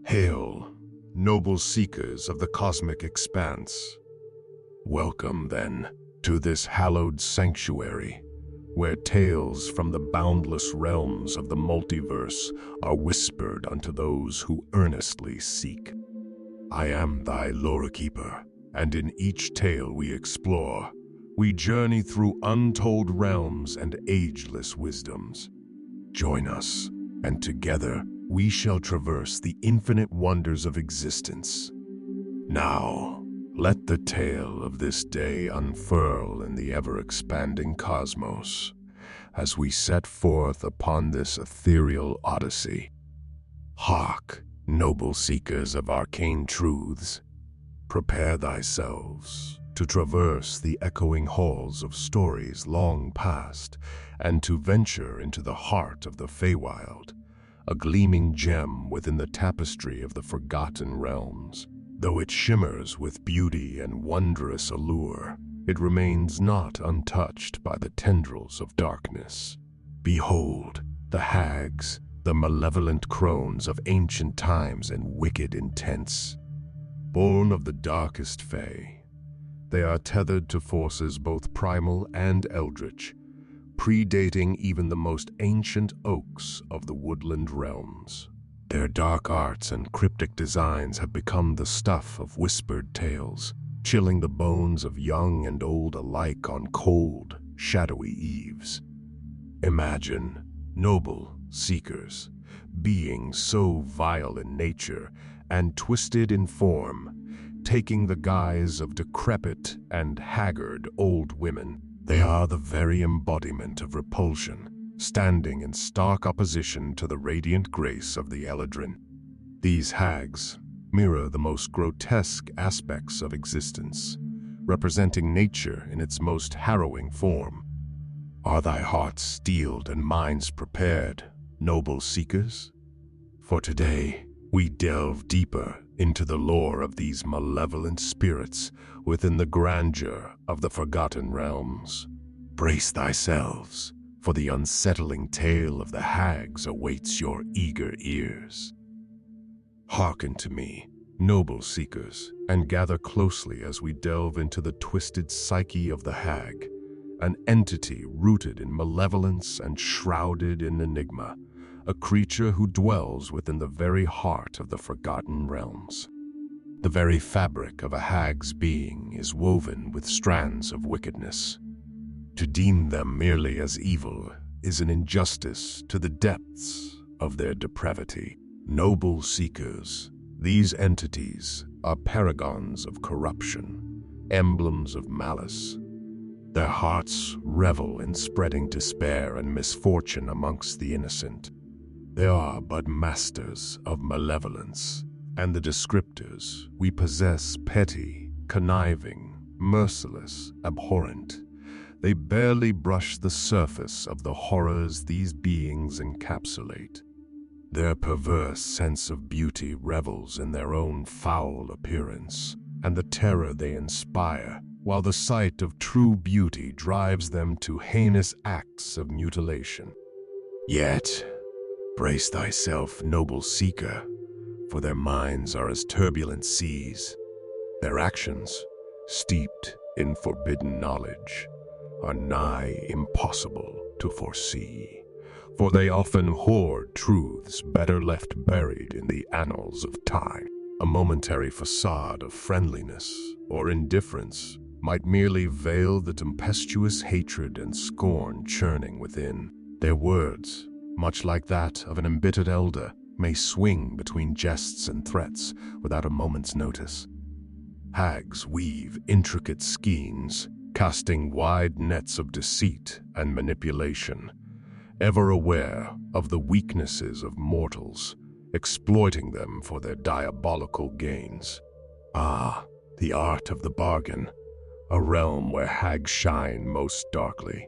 Hail, noble seekers of the cosmic expanse. Welcome, then, to this hallowed sanctuary, where tales from the boundless realms of the multiverse are whispered unto those who earnestly seek. I am Thy Lorekeeper, and in each tale we explore, we journey through untold realms and ageless wisdoms. Join us, and together we shall traverse the infinite wonders of existence. Now, let the tale of this day unfurl in the ever-expanding cosmos as we set forth upon this ethereal odyssey. Hark, noble seekers of arcane truths, prepare thyselves to traverse the echoing halls of stories long past and to venture into the heart of the Feywild, a gleaming gem within the tapestry of the forgotten realms. Though it shimmers with beauty and wondrous allure, it remains not untouched by the tendrils of darkness. Behold, the Hags, the malevolent crones of ancient times and wicked intents. Born of the darkest Fey, they are tethered to forces both primal and eldritch, predating even the most ancient oaks of the woodland realms. Their dark arts and cryptic designs have become the stuff of whispered tales, chilling the bones of young and old alike on cold, shadowy eves. Imagine, noble seekers, beings so vile in nature and twisted in form, taking the guise of decrepit and haggard old women. They are the very embodiment of repulsion, standing in stark opposition to the radiant grace of the Eladrin. These hags mirror the most grotesque aspects of existence, representing nature in its most harrowing form. Are thy hearts steeled and minds prepared, noble seekers? For today, we delve deeper into the lore of these malevolent spirits within the grandeur of the Forgotten Realms. Brace thyselves, for the unsettling tale of the Hags awaits your eager ears. Hearken to me, noble seekers, and gather closely as we delve into the twisted psyche of the Hag, an entity rooted in malevolence and shrouded in enigma, a creature who dwells within the very heart of the Forgotten Realms. The very fabric of a Hag's being is woven with strands of wickedness. To deem them merely as evil is an injustice to the depths of their depravity. Noble seekers, these entities are paragons of corruption, emblems of malice. Their hearts revel in spreading despair and misfortune amongst the innocent. They are but masters of malevolence, and the descriptors we possess petty, conniving, merciless, abhorrent. They barely brush the surface of the horrors these beings encapsulate. Their perverse sense of beauty revels in their own foul appearance and the terror they inspire, while the sight of true beauty drives them to heinous acts of mutilation. Yet, brace thyself, noble seeker, for their minds are as turbulent seas. Their actions, steeped in forbidden knowledge, are nigh impossible to foresee, for they often hoard truths better left buried in the annals of time. A momentary facade of friendliness or indifference might merely veil the tempestuous hatred and scorn churning within. Their words, much like that of an embittered elder, may swing between jests and threats without a moment's notice. Hags weave intricate schemes, casting wide nets of deceit and manipulation, ever aware of the weaknesses of mortals, exploiting them for their diabolical gains. Ah, the art of the bargain, a realm where hags shine most darkly.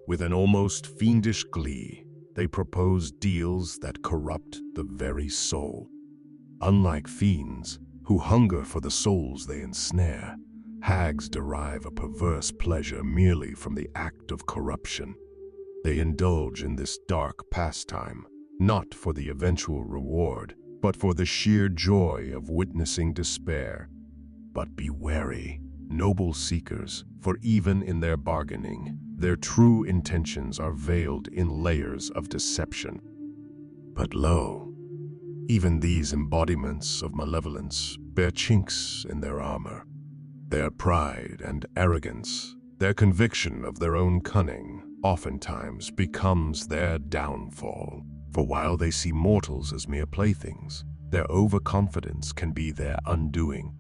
With an almost fiendish glee, they propose deals that corrupt the very soul. Unlike fiends, who hunger for the souls they ensnare, hags derive a perverse pleasure merely from the act of corruption. They indulge in this dark pastime, not for the eventual reward, but for the sheer joy of witnessing despair. But be wary, noble seekers, for even in their bargaining, their true intentions are veiled in layers of deception. But lo, even these embodiments of malevolence bear chinks in their armor. Their pride and arrogance, their conviction of their own cunning, oftentimes becomes their downfall. For while they see mortals as mere playthings, their overconfidence can be their undoing.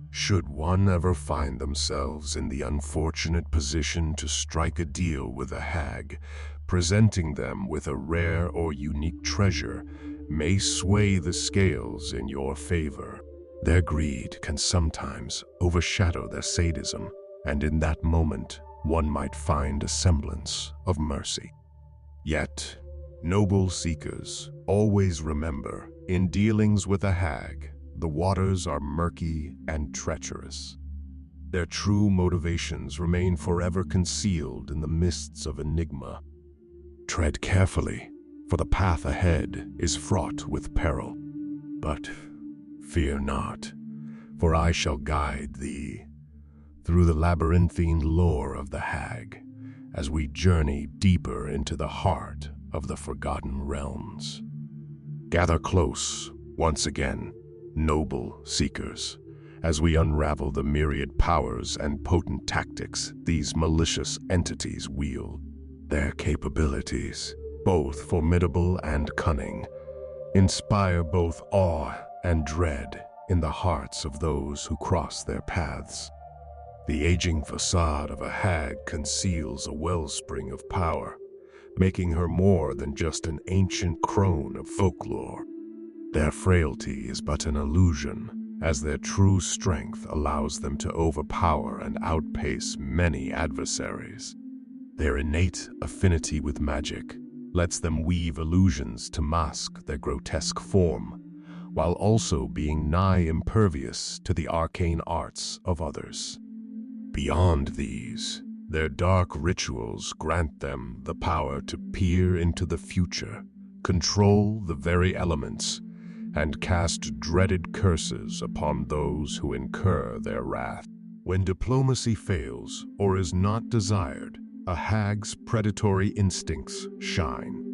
Should one ever find themselves in the unfortunate position to strike a deal with a hag, presenting them with a rare or unique treasure may sway the scales in your favor. Their greed can sometimes overshadow their sadism, and in that moment, one might find a semblance of mercy. Yet, noble seekers, always remember, in dealings with a hag, the waters are murky and treacherous. Their true motivations remain forever concealed in the mists of enigma. Tread carefully, for the path ahead is fraught with peril. But fear not, for I shall guide thee through the labyrinthine lore of the hag as we journey deeper into the heart of the Forgotten Realms. Gather close, once again, noble seekers, as we unravel the myriad powers and potent tactics these malicious entities wield. Their capabilities, both formidable and cunning, inspire both awe and dread in the hearts of those who cross their paths. The aging facade of a hag conceals a wellspring of power, making her more than just an ancient crone of folklore. Their frailty is but an illusion, as their true strength allows them to overpower and outpace many adversaries. Their innate affinity with magic lets them weave illusions to mask their grotesque form, while also being nigh impervious to the arcane arts of others. Beyond these, their dark rituals grant them the power to peer into the future, control the very elements, and cast dreaded curses upon those who incur their wrath. When diplomacy fails or is not desired, a hag's predatory instincts shine.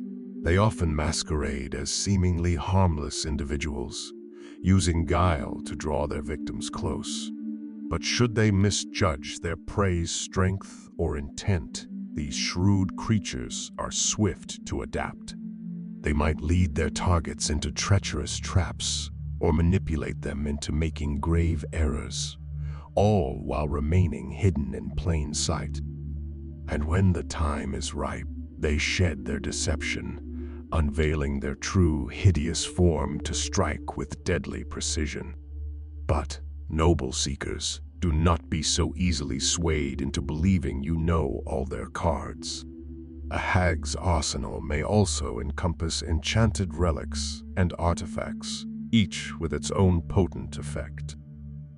They often masquerade as seemingly harmless individuals, using guile to draw their victims close. But should they misjudge their prey's strength or intent, these shrewd creatures are swift to adapt. They might lead their targets into treacherous traps or manipulate them into making grave errors, all while remaining hidden in plain sight. And when the time is ripe, they shed their deception, unveiling their true hideous form to strike with deadly precision. But, noble seekers, do not be so easily swayed into believing you know all their cards. A hag's arsenal may also encompass enchanted relics and artifacts, each with its own potent effect.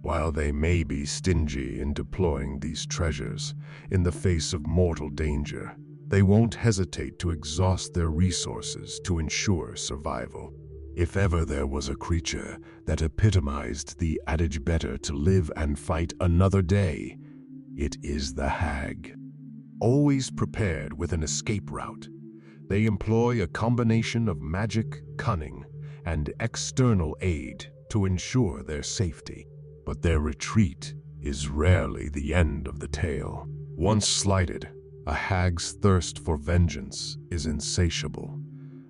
While they may be stingy in deploying these treasures in the face of mortal danger, they won't hesitate to exhaust their resources to ensure survival. If ever there was a creature that epitomized the adage better to live and fight another day, it is the hag. Always prepared with an escape route, they employ a combination of magic, cunning, and external aid to ensure their safety. But their retreat is rarely the end of the tale. Once slighted, a hag's thirst for vengeance is insatiable,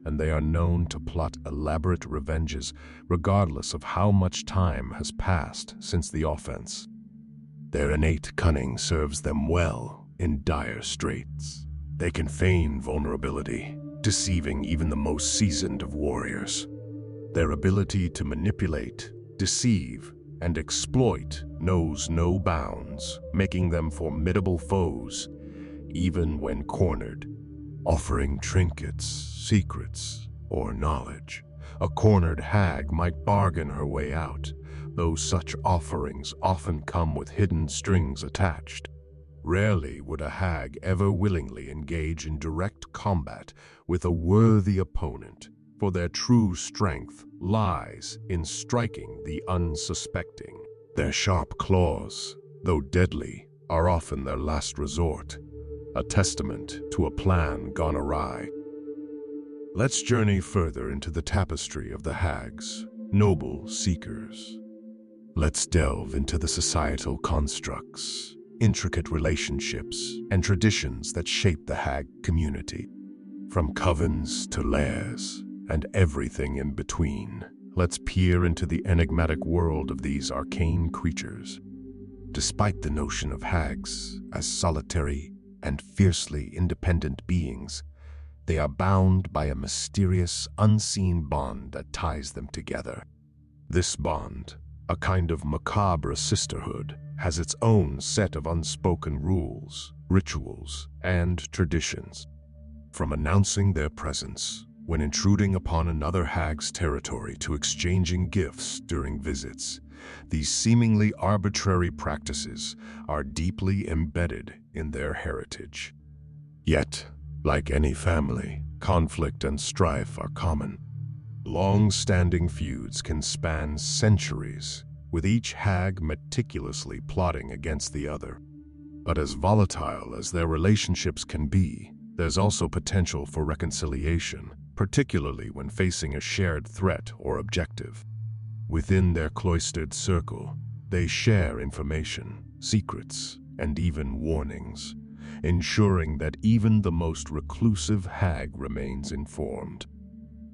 and they are known to plot elaborate revenges regardless of how much time has passed since the offense. Their innate cunning serves them well in dire straits. They can feign vulnerability, deceiving even the most seasoned of warriors. Their ability to manipulate, deceive, and exploit knows no bounds, making them formidable foes, even when cornered. Offering trinkets, secrets, or knowledge, a cornered hag might bargain her way out, though such offerings often come with hidden strings attached. Rarely would a hag ever willingly engage in direct combat with a worthy opponent, for their true strength lies in striking the unsuspecting. Their sharp claws, though deadly, are often their last resort, a testament to a plan gone awry. Let's journey further into the tapestry of the Hags, noble seekers. Let's delve into the societal constructs, intricate relationships, and traditions that shape the Hag community. From covens to lairs, and everything in between, let's peer into the enigmatic world of these arcane creatures. Despite the notion of Hags as solitary and fiercely independent beings, they are bound by a mysterious, unseen bond that ties them together. This bond, a kind of macabre sisterhood, has its own set of unspoken rules, rituals, and traditions. From announcing their presence when intruding upon another Hag's territory to exchanging gifts during visits, these seemingly arbitrary practices are deeply embedded in their heritage. Yet, like any family, conflict and strife are common. Long-standing feuds can span centuries, with each Hag meticulously plotting against the other. But as volatile as their relationships can be, there's also potential for reconciliation, particularly when facing a shared threat or objective. Within their cloistered circle, they share information, secrets, and even warnings, ensuring that even the most reclusive Hag remains informed.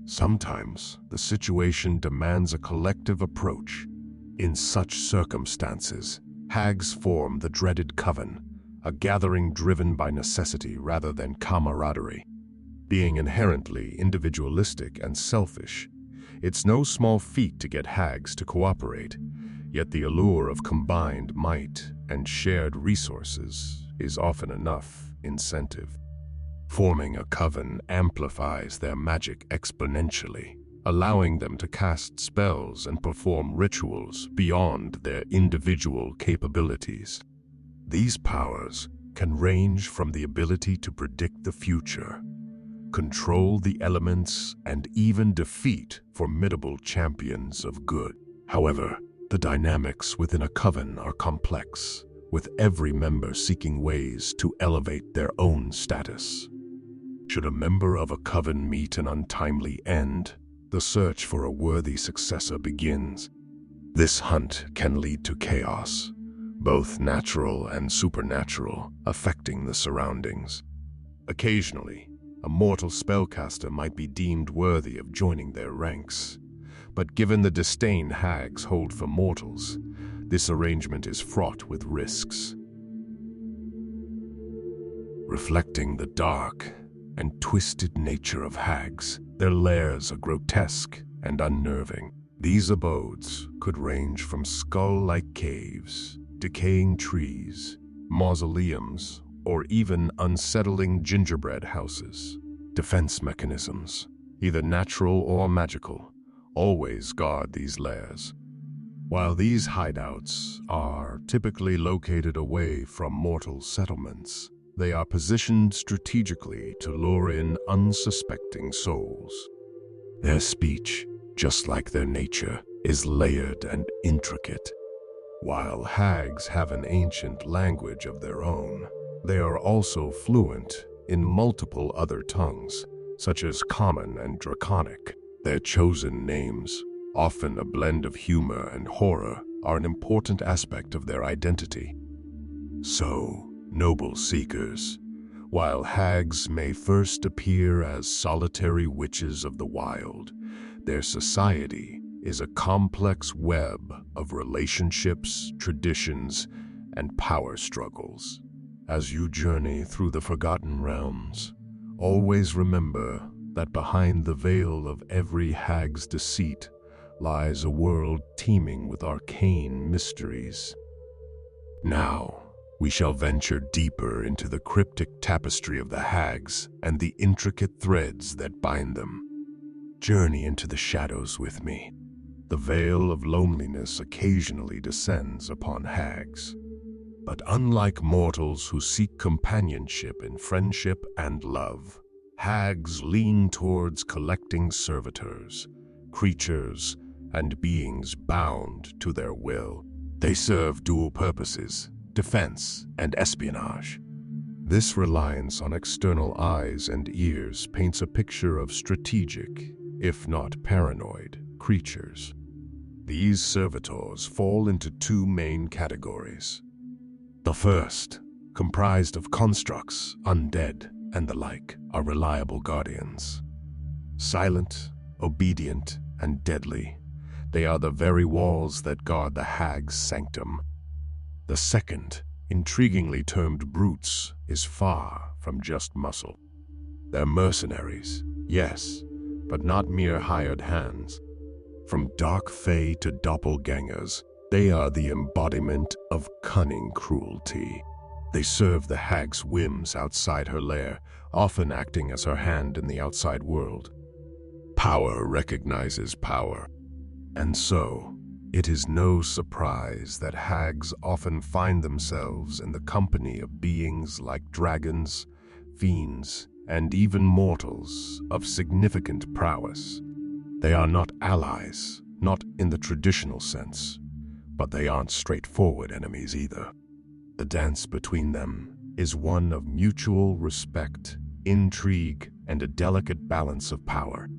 Sometimes, the situation demands a collective approach. In such circumstances, Hags form the dreaded coven, a gathering driven by necessity rather than camaraderie. Being inherently individualistic and selfish, it's no small feat to get Hags to cooperate, yet the allure of combined might and shared resources is often enough incentive. Forming a coven amplifies their magic exponentially, allowing them to cast spells and perform rituals beyond their individual capabilities. These powers can range from the ability to predict the future, control the elements, and even defeat formidable champions of good. However, the dynamics within a coven are complex, with every member seeking ways to elevate their own status. Should a member of a coven meet an untimely end, the search for a worthy successor begins. This hunt can lead to chaos, both natural and supernatural, affecting the surroundings. Occasionally, a mortal spellcaster might be deemed worthy of joining their ranks, but given the disdain Hags hold for mortals, this arrangement is fraught with risks. Reflecting the dark and twisted nature of Hags, their lairs are grotesque and unnerving. These abodes could range from skull-like caves, decaying trees, mausoleums, or even unsettling gingerbread houses. Defense mechanisms, either natural or magical, always guard these lairs. While these hideouts are typically located away from mortal settlements, they are positioned strategically to lure in unsuspecting souls. Their speech, just like their nature, is layered and intricate. While Hags have an ancient language of their own, they are also fluent in multiple other tongues, such as Common and Draconic. Their chosen names, often a blend of humor and horror, are an important aspect of their identity. So, noble seekers, while Hags may first appear as solitary witches of the wild, their society is a complex web of relationships, traditions, and power struggles. As you journey through the Forgotten Realms, always remember that behind the veil of every Hag's deceit lies a world teeming with arcane mysteries. Now, we shall venture deeper into the cryptic tapestry of the Hags and the intricate threads that bind them. Journey into the shadows with me. The veil of loneliness occasionally descends upon Hags. But unlike mortals who seek companionship in friendship and love, Hags lean towards collecting servitors, creatures and beings bound to their will. They serve dual purposes: defense and espionage. This reliance on external eyes and ears paints a picture of strategic, if not paranoid, creatures. These servitors fall into two main categories. The first, comprised of constructs, undead, and the like, are reliable guardians. Silent, obedient, and deadly, they are the very walls that guard the Hags' sanctum. The second, intriguingly termed brutes, is far from just muscle. They're mercenaries, yes, but not mere hired hands. From dark fae to doppelgangers, they are the embodiment of cunning cruelty. They serve the Hag's whims outside her lair, often acting as her hand in the outside world. Power recognizes power, and so it is no surprise that Hags often find themselves in the company of beings like dragons, fiends, and even mortals of significant prowess. They are not allies, not in the traditional sense, but they aren't straightforward enemies either. The dance between them is one of mutual respect, intrigue, and a delicate balance of power.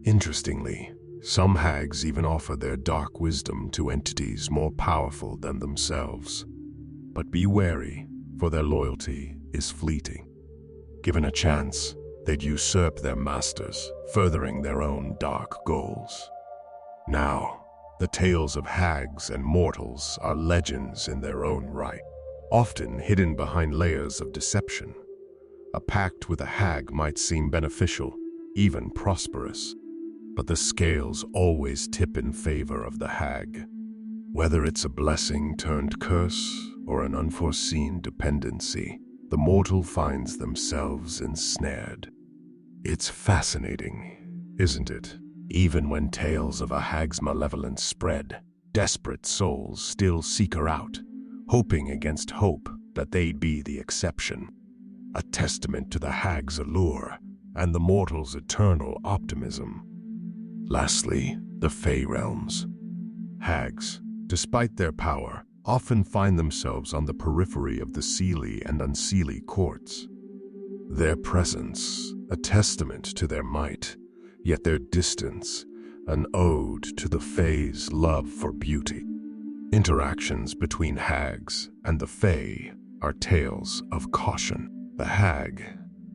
Interestingly, some Hags even offer their dark wisdom to entities more powerful than themselves. But be wary, for their loyalty is fleeting. Given a chance, they'd usurp their masters, furthering their own dark goals. Now, the tales of Hags and mortals are legends in their own right, often hidden behind layers of deception. A pact with a Hag might seem beneficial, even prosperous, but the scales always tip in favor of the Hag. Whether it's a blessing turned curse or an unforeseen dependency, the mortal finds themselves ensnared. It's fascinating, isn't it? Even when tales of a Hag's malevolence spread, desperate souls still seek her out, hoping against hope that they'd be the exception. A testament to the Hag's allure and the mortal's eternal optimism. Lastly, the Fey realms. Hags, despite their power, often find themselves on the periphery of the Seelie and Unseelie courts. Their presence, a testament to their might, yet their distance, an ode to the Fae's love for beauty. Interactions between Hags and the Fae are tales of caution. The Hag,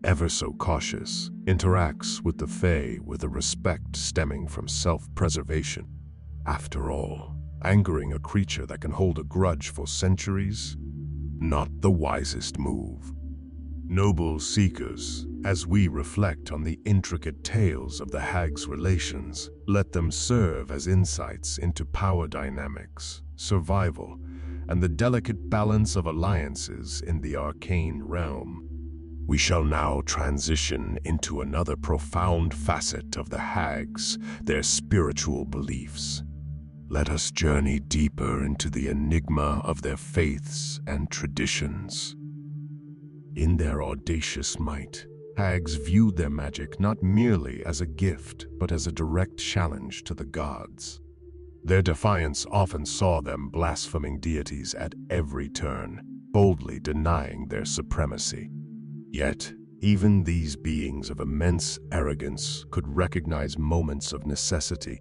ever so cautious, interacts with the Fae with a respect stemming from self-preservation. After all, angering a creature that can hold a grudge for centuries? Not the wisest move. Noble seekers, as we reflect on the intricate tales of the Hag's relations, let them serve as insights into power dynamics, survival, and the delicate balance of alliances in the arcane realm. We shall now transition into another profound facet of the Hags, their spiritual beliefs. Let us journey deeper into the enigma of their faiths and traditions. In their audacious might, Hags viewed their magic not merely as a gift, but as a direct challenge to the gods. Their defiance often saw them blaspheming deities at every turn, boldly denying their supremacy. Yet, even these beings of immense arrogance could recognize moments of necessity.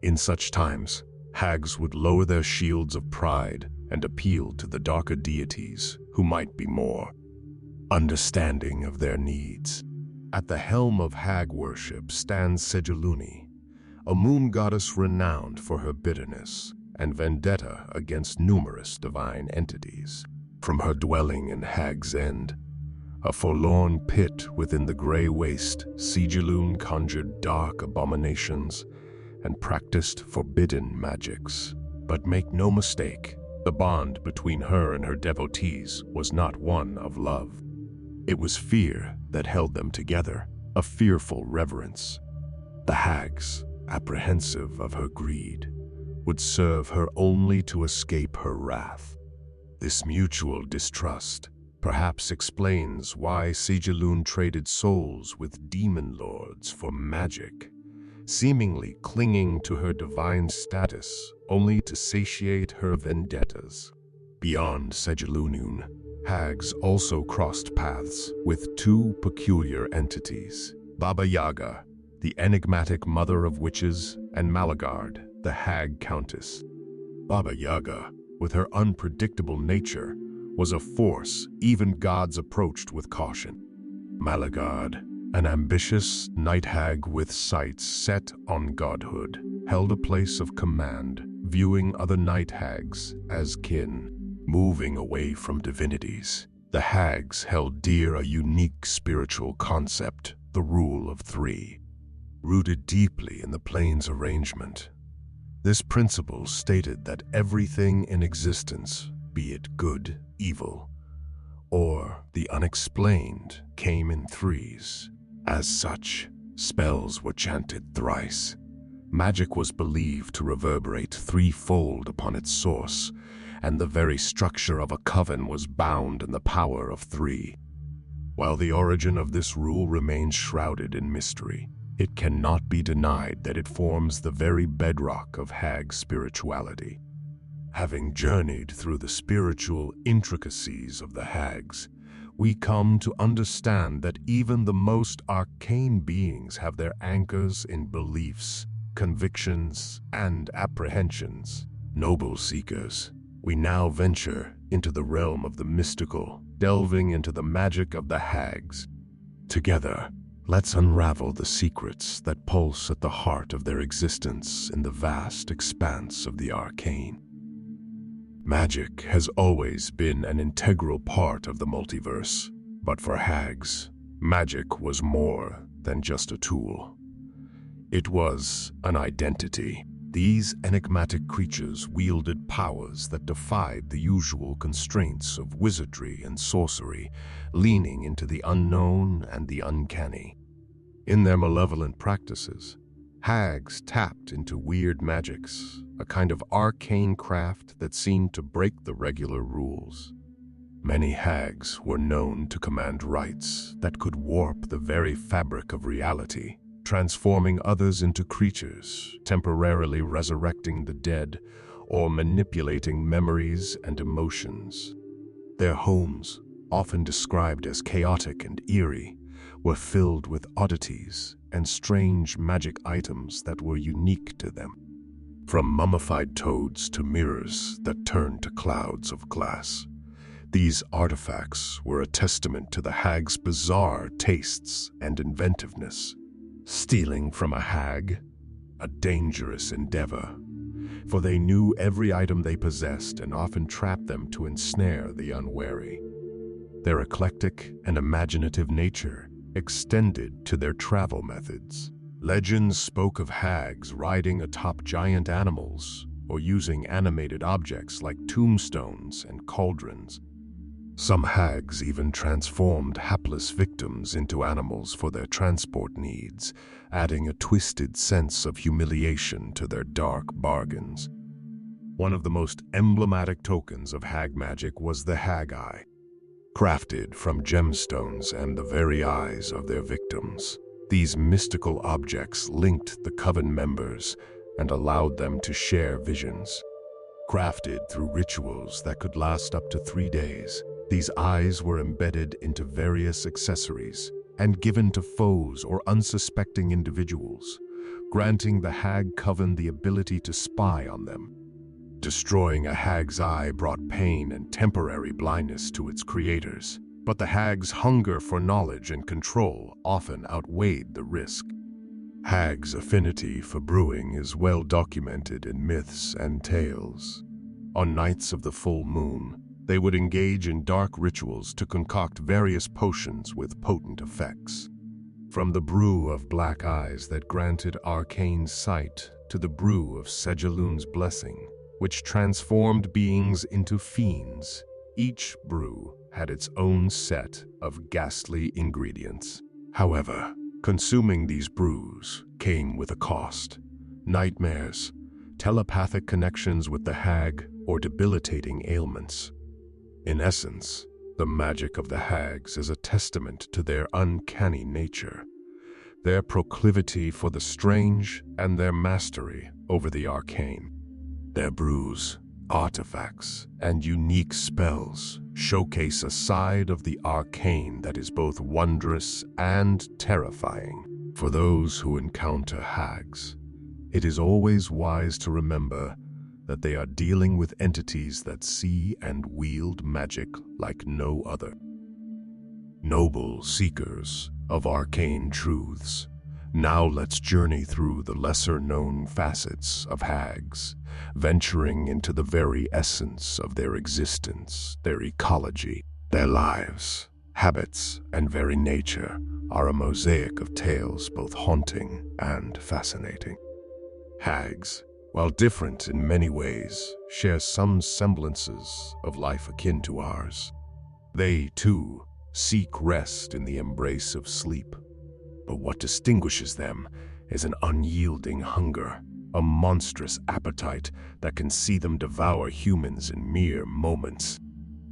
In such times, Hags would lower their shields of pride and appeal to the darker deities who might be more understanding of their needs. At the helm of Hag worship stands Cegilune, a moon goddess renowned for her bitterness and vendetta against numerous divine entities. From her dwelling in Hag's End, a forlorn pit within the gray waste, Cegilune conjured dark abominations and practiced forbidden magics. But make no mistake, the bond between her and her devotees was not one of love. It was fear that held them together, a fearful reverence. The Hags, apprehensive of her greed, would serve her only to escape her wrath. This mutual distrust perhaps explains why Cegilune traded souls with demon lords for magic, seemingly clinging to her divine status only to satiate her vendettas. Beyond Cegilune, Hags also crossed paths with two peculiar entities: Baba Yaga, the enigmatic mother of witches, and Malagard, the hag countess. Baba Yaga, with her unpredictable nature, was a force even gods approached with caution. Malagard, an ambitious night hag with sights set on godhood, held a place of command, viewing other night hags as kin. Moving away from divinities, the hags held dear a unique spiritual concept, the rule of three. Rooted deeply in the plane's arrangement, this principle stated that everything in existence, be it good, evil, or the unexplained, came in threes. As such, spells were chanted thrice. Magic was believed to reverberate threefold upon its source, and the very structure of a coven was bound in the power of three. While the origin of this rule remains shrouded in mystery, it cannot be denied that it forms the very bedrock of hag spirituality. Having journeyed through the spiritual intricacies of the hags, we come to understand that even the most arcane beings have their anchors in beliefs, convictions, and apprehensions. Noble seekers, we now venture into the realm of the mystical, delving into the magic of the hags. Together, let's unravel the secrets that pulse at the heart of their existence in the vast expanse of the arcane. Magic has always been an integral part of the multiverse, but for hags, magic was more than just a tool. It was an identity. These enigmatic creatures wielded powers that defied the usual constraints of wizardry and sorcery, leaning into the unknown and the uncanny. In their malevolent practices, hags tapped into weird magics, a kind of arcane craft that seemed to break the regular rules. Many hags were known to command rites that could warp the very fabric of reality, transforming others into creatures, temporarily resurrecting the dead, or manipulating memories and emotions. Their homes, often described as chaotic and eerie, were filled with oddities and strange magic items that were unique to them. From mummified toads to mirrors that turned to clouds of glass, these artifacts were a testament to the hag's bizarre tastes and inventiveness. Stealing from a hag, a dangerous endeavor, for they knew every item they possessed and often trapped them to ensnare the unwary. Their eclectic and imaginative nature extended to their travel methods. Legends spoke of hags riding atop giant animals or using animated objects like tombstones and cauldrons. Some hags even transformed hapless victims into animals for their transport needs, adding a twisted sense of humiliation to their dark bargains. One of the most emblematic tokens of hag magic was the hag eye, crafted from gemstones and the very eyes of their victims. These mystical objects linked the coven members and allowed them to share visions. Crafted through rituals that could last up to 3 days, these eyes were embedded into various accessories and given to foes or unsuspecting individuals, granting the hag coven the ability to spy on them. Destroying a hag's eye brought pain and temporary blindness to its creators, but the hag's hunger for knowledge and control often outweighed the risk. Hags' affinity for brewing is well documented in myths and tales. On nights of the full moon, they would engage in dark rituals to concoct various potions with potent effects. From the brew of black eyes that granted arcane sight to the brew of Cegilune's blessing, which transformed beings into fiends, each brew had its own set of ghastly ingredients. However, consuming these brews came with a cost: nightmares, telepathic connections with the hag, or debilitating ailments. In essence, the magic of the hags is a testament to their uncanny nature, their proclivity for the strange, and their mastery over the arcane. Their brews, artifacts, and unique spells showcase a side of the arcane that is both wondrous and terrifying. For those who encounter hags, it is always wise to remember that they are dealing with entities that see and wield magic like no other. Noble seekers of arcane truths, now let's journey through the lesser-known facets of hags, venturing into the very essence of their existence, their ecology. Their lives, habits, and very nature are a mosaic of tales both haunting and fascinating. Hags, while different in many ways, share some semblances of life akin to ours. They, too, seek rest in the embrace of sleep. But what distinguishes them is an unyielding hunger, a monstrous appetite that can see them devour humans in mere moments.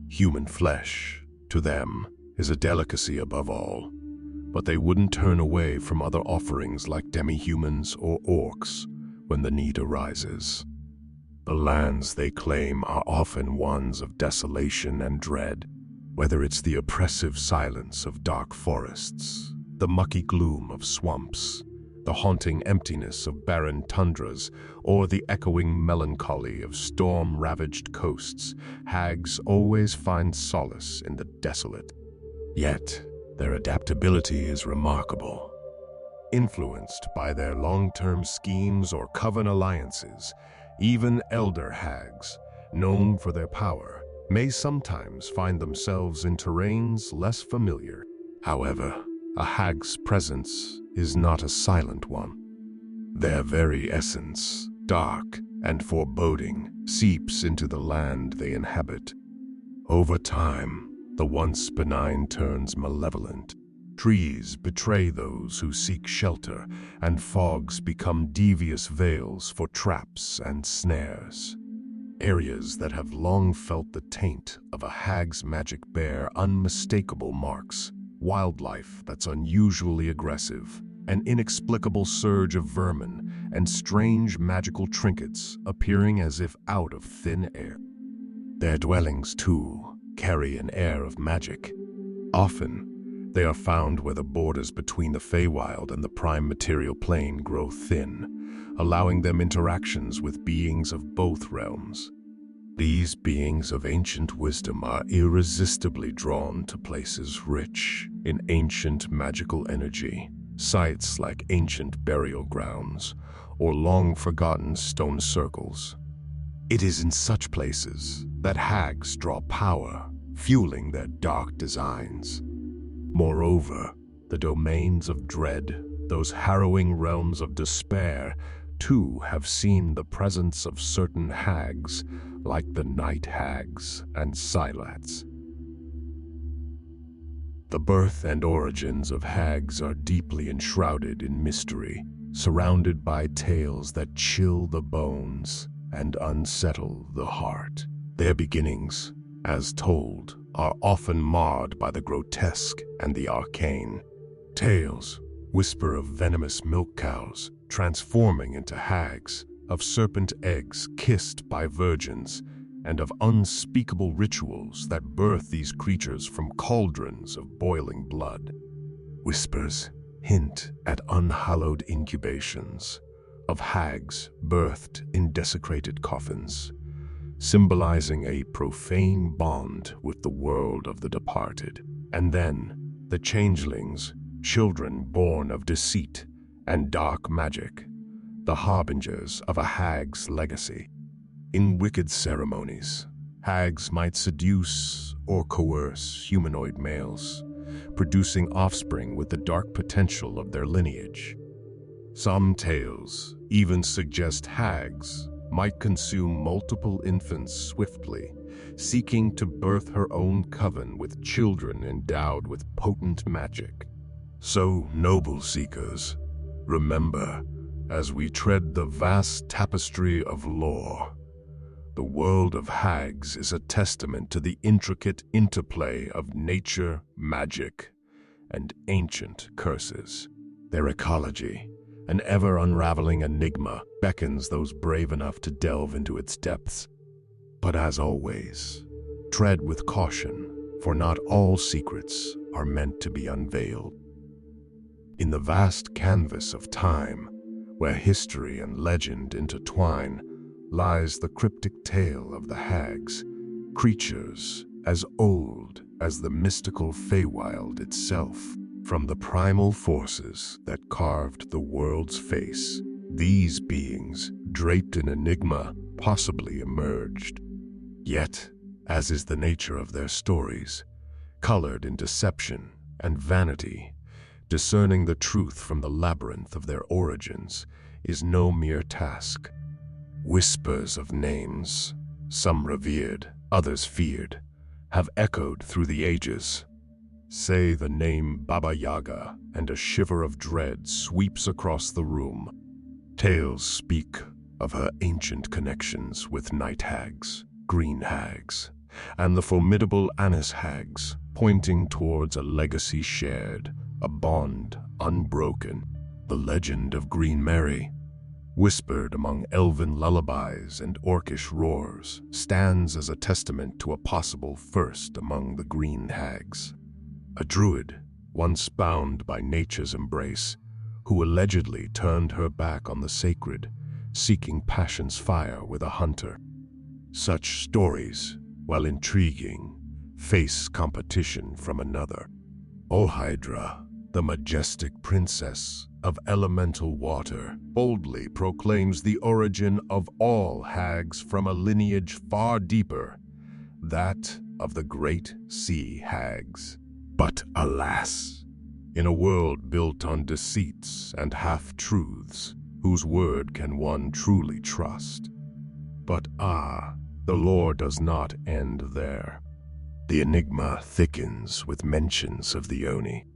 Human flesh, to them, is a delicacy above all, but they wouldn't turn away from other offerings like demi-humans or orcs when the need arises. The lands they claim are often ones of desolation and dread, whether it's the oppressive silence of dark forests, the mucky gloom of swamps, the haunting emptiness of barren tundras, or the echoing melancholy of storm-ravaged coasts. Hags always find solace in the desolate. Yet, their adaptability is remarkable. Influenced by their long-term schemes or coven alliances, even elder hags, known for their power, may sometimes find themselves in terrains less familiar. However, a hag's presence is not a silent one. Their very essence, dark and foreboding, seeps into the land they inhabit. Over time, the once benign turns malevolent. Trees betray those who seek shelter, and fogs become devious veils for traps and snares. Areas that have long felt the taint of a hag's magic bear unmistakable marks, wildlife that's unusually aggressive, an inexplicable surge of vermin, and strange magical trinkets appearing as if out of thin air. Their dwellings, too, carry an air of magic. Often, they are found where the borders between the Feywild and the prime material plane grow thin, allowing them interactions with beings of both realms. These beings of ancient wisdom are irresistibly drawn to places rich in ancient magical energy, sites like ancient burial grounds or long-forgotten stone circles. It is in such places that hags draw power, fueling their dark designs. Moreover, the domains of dread, those harrowing realms of despair, too have seen the presence of certain hags, like the night hags and silats. The birth and origins of hags are deeply enshrouded in mystery, surrounded by tales that chill the bones and unsettle the heart. Their beginnings, as told, are often marred by the grotesque and the arcane. Tales whisper of venomous milk cows transforming into hags, of serpent eggs kissed by virgins, and of unspeakable rituals that birth these creatures from cauldrons of boiling blood. Whispers hint at unhallowed incubations, of hags birthed in desecrated coffins, symbolizing a profane bond with the world of the departed. And then, the changelings, children born of deceit and dark magic, the harbingers of a hag's legacy. In wicked ceremonies, hags might seduce or coerce humanoid males, producing offspring with the dark potential of their lineage. Some tales even suggest hags might consume multiple infants swiftly, seeking to birth her own coven with children endowed with potent magic. So, noble seekers, remember, as we tread the vast tapestry of lore, the world of hags is a testament to the intricate interplay of nature, magic, and ancient curses. Their ecology, an ever-unraveling enigma, beckons those brave enough to delve into its depths. But as always, tread with caution, for not all secrets are meant to be unveiled. In the vast canvas of time, where history and legend intertwine, lies the cryptic tale of the Hags, creatures as old as the mystical Feywild itself. From the primal forces that carved the world's face, these beings, draped in enigma, possibly emerged. Yet, as is the nature of their stories, colored in deception and vanity, discerning the truth from the labyrinth of their origins is no mere task. Whispers of names, some revered, others feared, have echoed through the ages. Say the name Baba Yaga, and a shiver of dread sweeps across the room. Tales speak of her ancient connections with night hags, green hags, and the formidable Anis hags, pointing towards a legacy shared, a bond unbroken. The legend of Green Mary, whispered among elven lullabies and orcish roars, stands as a testament to a possible first among the green hags. A druid, once bound by nature's embrace, who allegedly turned her back on the sacred, seeking passion's fire with a hunter. Such stories, while intriguing, face competition from another. Ohydra, the majestic princess of elemental water, boldly proclaims the origin of all hags from a lineage far deeper, that of the great sea hags. But alas, in a world built on deceits and half-truths, whose word can one truly trust? But the lore does not end there. The enigma thickens with mentions of the Oni.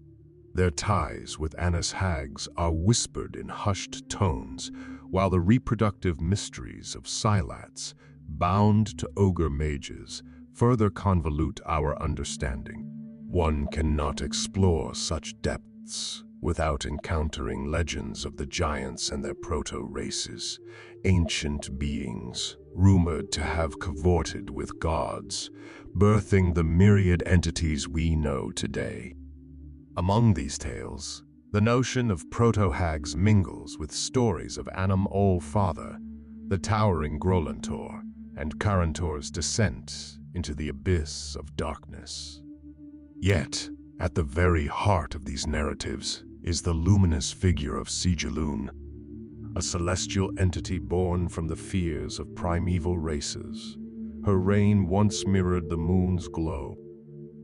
Their ties with Anis hags are whispered in hushed tones, while the reproductive mysteries of Silats, bound to ogre mages, further convolute our understanding. One cannot explore such depths without encountering legends of the giants and their proto-races, ancient beings rumored to have cavorted with gods, birthing the myriad entities we know today. Among these tales, the notion of proto-hags mingles with stories of Anam All-Father, the towering Grolantor, and Karantor's descent into the abyss of darkness. Yet, at the very heart of these narratives is the luminous figure of Cegilune, a celestial entity born from the fears of primeval races. Her reign once mirrored the moon's glow.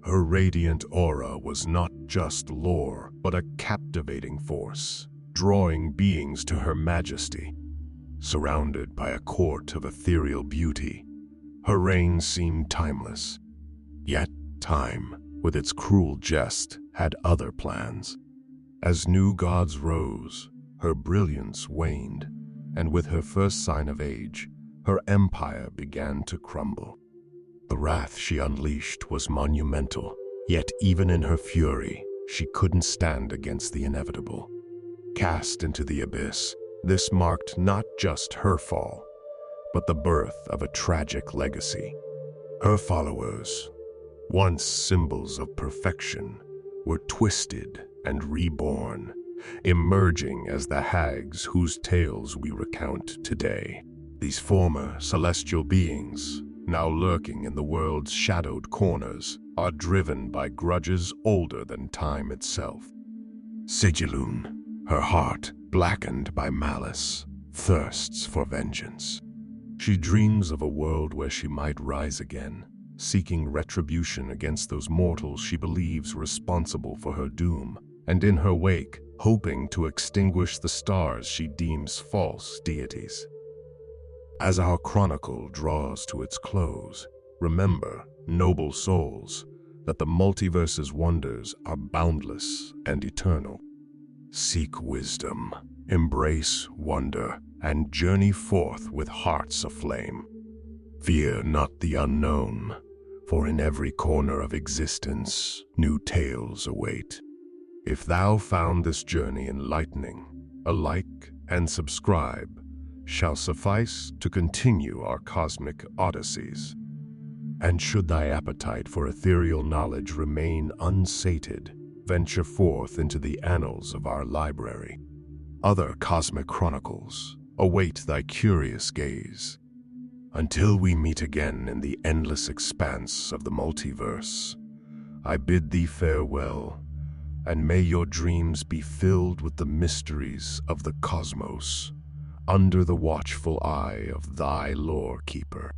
Her radiant aura was not just lore, but a captivating force, drawing beings to her majesty. Surrounded by a court of ethereal beauty, her reign seemed timeless. Yet time, with its cruel jest, had other plans. As new gods rose, her brilliance waned, and with her first sign of age, her empire began to crumble. The wrath she unleashed was monumental, yet even in her fury, she couldn't stand against the inevitable. Cast into the abyss, this marked not just her fall, but the birth of a tragic legacy. Her followers, once symbols of perfection, were twisted and reborn, emerging as the hags whose tales we recount today. These former celestial beings, now lurking in the world's shadowed corners, are driven by grudges older than time itself. Cegilune, her heart blackened by malice, thirsts for vengeance. She dreams of a world where she might rise again, seeking retribution against those mortals she believes responsible for her doom, and in her wake, hoping to extinguish the stars she deems false deities. As our chronicle draws to its close, remember, noble souls, that the multiverse's wonders are boundless and eternal. Seek wisdom, embrace wonder, and journey forth with hearts aflame. Fear not the unknown, for in every corner of existence, new tales await. If thou found this journey enlightening, a like and subscribe shall suffice to continue our cosmic odysseys. And should thy appetite for ethereal knowledge remain unsated, venture forth into the annals of our library. Other cosmic chronicles await thy curious gaze. Until we meet again in the endless expanse of the multiverse, I bid thee farewell, and may your dreams be filled with the mysteries of the cosmos, under the watchful eye of Thy Lorekeeper.